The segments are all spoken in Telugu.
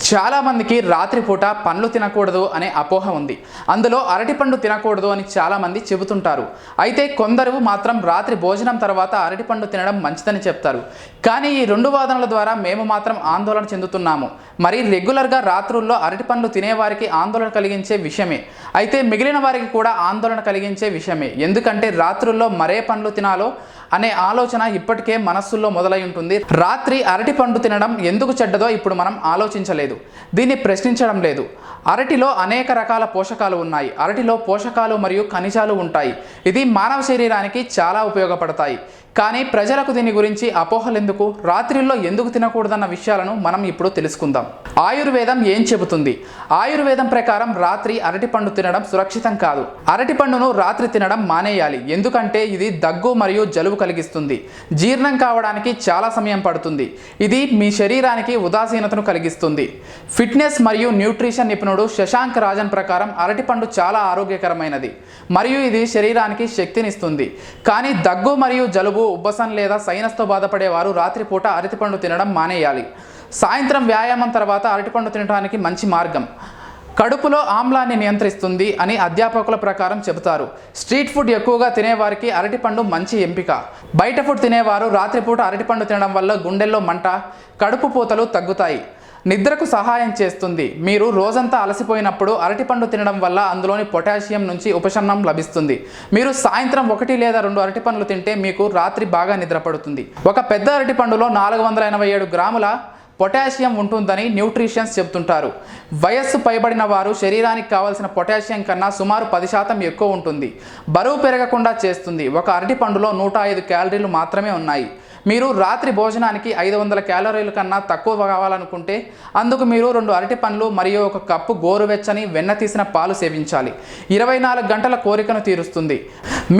చాలా మందికి రాత్రిపూట పండ్లు తినకూడదు అనే అపోహ ఉంది. అందులో అరటిపండు తినకూడదు అని చాలా మంది చెబుతుంటారు. అయితే కొందరు మాత్రం రాత్రి భోజనం తర్వాత అరటిపండు తినడం మంచిదని చెప్తారు. కానీ ఈ రెండు వాదనల ద్వారా మేము మాత్రం ఆందోళన చెందుతున్నాము. మరి రెగ్యులర్గా రాత్రుల్లో అరటిపండ్లు తినేవారికి ఆందోళన కలిగించే విషయమే, అయితే మిగిలిన వారికి కూడా ఆందోళన కలిగించే విషయమే. ఎందుకంటే రాత్రుల్లో మరే పండ్లు తినాలో అనే ఆలోచన ఇప్పటికే మనస్సుల్లో మొదలై ఉంటుంది. రాత్రి అరటిపండు తినడం ఎందుకు చెడ్డదో ఇప్పుడు మనం ఆలోచించలేదు, దీన్ని ప్రశ్నించడం లేదు. అరటిలో అనేక రకాల పోషకాలు ఉన్నాయి. అరటిలో పోషకాలు మరియు ఖనిజాలు ఉంటాయి. ఇది మానవ శరీరానికి చాలా ఉపయోగపడతాయి. కానీ ప్రజలకు దీని గురించి అపోహలు ఎందుకు, రాత్రిల్లో ఎందుకు తినకూడదన్న విషయాలను మనం ఇప్పుడు తెలుసుకుందాం. ఆయుర్వేదం ఏం చెబుతుంది? ఆయుర్వేదం ప్రకారం రాత్రి అరటిపండు తినడం సురక్షితం కాదు. అరటిపండును రాత్రి తినడం మానేయాలి. ఎందుకంటే ఇది దగ్గు మరియు జలుబు కలిగిస్తుంది. జీర్ణం కావడానికి చాలా సమయం పడుతుంది. ఇది మీ శరీరానికి ఉదాసీనతను కలిగిస్తుంది. ఫిట్నెస్ మరియు న్యూట్రిషన్ నిపుణుడు శశాంక్ రాజన్ ప్రకారం అరటిపండు చాలా ఆరోగ్యకరమైనది మరియు ఇది శరీరానికి శక్తినిస్తుంది. కానీ దగ్గు మరియు జలుబు, ఉబ్బసం లేదా సైనస్తో బాధపడేవారు రాత్రిపూట అరటిపండు తినడం మానేయాలి. సాయంత్రం వ్యాయామం తర్వాత అరటిపండు తినడానికి మంచి మార్గం. కడుపులో ఆమ్లాన్ని నియంత్రిస్తుంది అని అధ్యాపకుల ప్రకారం చెబుతారు. స్ట్రీట్ ఫుడ్ ఎక్కువగా తినేవారికి అరటిపండు మంచి ఎంపిక. బయట ఫుడ్ తినేవారు రాత్రిపూట అరటిపండు తినడం వల్ల గుండెల్లో మంట, కడుపు పూతలు తగ్గుతాయి. నిద్రకు సహాయం చేస్తుంది. మీరు రోజంతా అలసిపోయినప్పుడు అరటిపండు తినడం వల్ల అందులోని పొటాషియం నుంచి ఉపశమనం లభిస్తుంది. మీరు సాయంత్రం 1 లేదా 2 అరటిపండ్లు తింటే మీకు రాత్రి బాగా నిద్రపడుతుంది. ఒక పెద్ద అరటిపండులో 487 గ్రాముల పొటాషియం ఉంటుందని న్యూట్రిషన్స్ చెబుతుంటారు. వయస్సు పైబడిన వారు శరీరానికి కావాల్సిన పొటాషియం కన్నా సుమారు 10% ఎక్కువ ఉంటుంది. బరువు పెరగకుండా చేస్తుంది. ఒక అరటిపండులో 105 క్యాలరీలు మాత్రమే ఉన్నాయి. మీరు రాత్రి భోజనానికి 500 క్యాలరీల కన్నా తక్కువ కావాలనుకుంటే అందుకు మీరు 2 అరటిపండ్లు మరియు 1 కప్పు గోరువెచ్చని వెన్న తీసిన పాలు సేవించాలి. 24 గంటల కోరికను తీరుస్తుంది.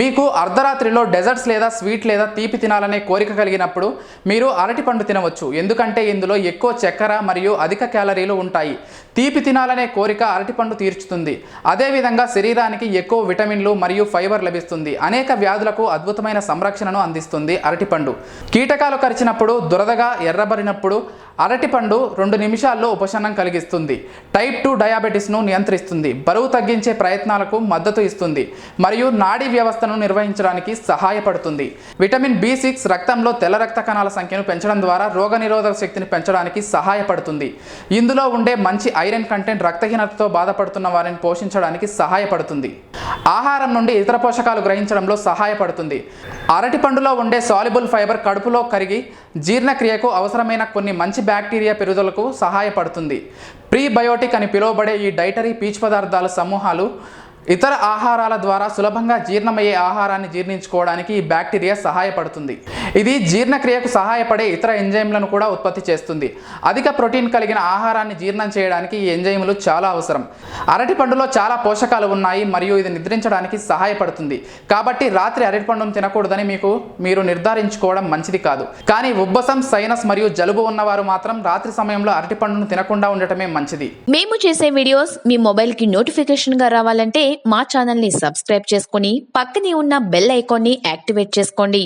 మీకు అర్ధరాత్రిలో డెజర్ట్స్ లేదా స్వీట్ లేదా తీపి తినాలనే కోరిక కలిగినప్పుడు మీరు అరటిపండు తినవచ్చు. ఎందుకంటే ఇందులో ఎక్కువ చక్కెర మరియు అధిక క్యాలరీలు ఉంటాయి. తీపి తినాలనే కోరిక అరటిపండు తీర్చుతుంది. అదేవిధంగా శరీరానికి ఎక్కువ విటమిన్లు మరియు ఫైబర్ లభిస్తుంది. అనేక వ్యాధులకు అద్భుతమైన సంరక్షణను అందిస్తుంది అరటిపండు. కీటకాలు కరిచినప్పుడు, దురదగా ఎర్రబడినప్పుడు అరటిపండు 2 నిమిషాల్లో ఉపశమనం కలిగిస్తుంది. టైప్ 2 డయాబెటీస్ను నియంత్రిస్తుంది. బరువు తగ్గించే ప్రయత్నాలకు మద్దతు ఇస్తుంది మరియు నాడీ వ్యవస్థను నిర్వహించడానికి సహాయపడుతుంది. విటమిన్ B6 రక్తంలో తెల్ల రక్త కణాల సంఖ్యను పెంచడం ద్వారా రోగనిరోధక శక్తిని పెంచడానికి సహాయపడుతుంది. ఇందులో ఉండే మంచి ఐరన్ కంటెంట్ రక్తహీనతతో బాధపడుతున్న వారిని పోషించడానికి సహాయపడుతుంది. ఆహారం నుండి ఇతర పోషకాలు గ్రహించడంలో సహాయపడుతుంది. అరటిపండులో ఉండే సాల్యుబుల్ ఫైబర్ కడుపులో కరిగి జీర్ణక్రియకు అవసరమైన కొన్ని మంచి బ్యాక్టీరియా పెరుగుదలకు సహాయపడుతుంది. ప్రీబయోటిక్ అని పిలువబడే ఈ డైటరీ పీచు పదార్థాల సమూహాలు ఇతర ఆహారాల ద్వారా సులభంగా జీర్ణమయ్యే ఆహారాన్ని జీర్ణించుకోవడానికి ఈ బ్యాక్టీరియా సహాయపడుతుంది. ఇది జీర్ణక్రియకు సహాయపడే ఇతర ఎంజైమ్లను కూడా ఉత్పత్తి చేస్తుంది. అధిక ప్రోటీన్ కలిగిన ఆహారాన్ని జీర్ణం చేయడానికి ఈ ఎంజైములు చాలా అవసరం. అరటిపండులో చాలా పోషకాలు ఉన్నాయి మరియు ఇది నిద్రించడానికి సహాయపడుతుంది. కాబట్టి రాత్రి అరటిపండును తినకూడదని మీరు నిర్ధారించుకోవడం మంచిది కాదు. కానీ ఉబ్బసం, సైనస్ మరియు జలుబు ఉన్నవారు మాత్రం రాత్రి సమయంలో అరటిపండును తినకుండా ఉండటమే మంచిది. మేము చేసే వీడియోస్ మీ మొబైల్కి నోటిఫికేషన్గా రావాలంటే మా ఛానల్ని సబ్స్క్రైబ్ చేసుకుని పక్కనే ఉన్న బెల్ ఐకాన్ని యాక్టివేట్ చేసుకోండి.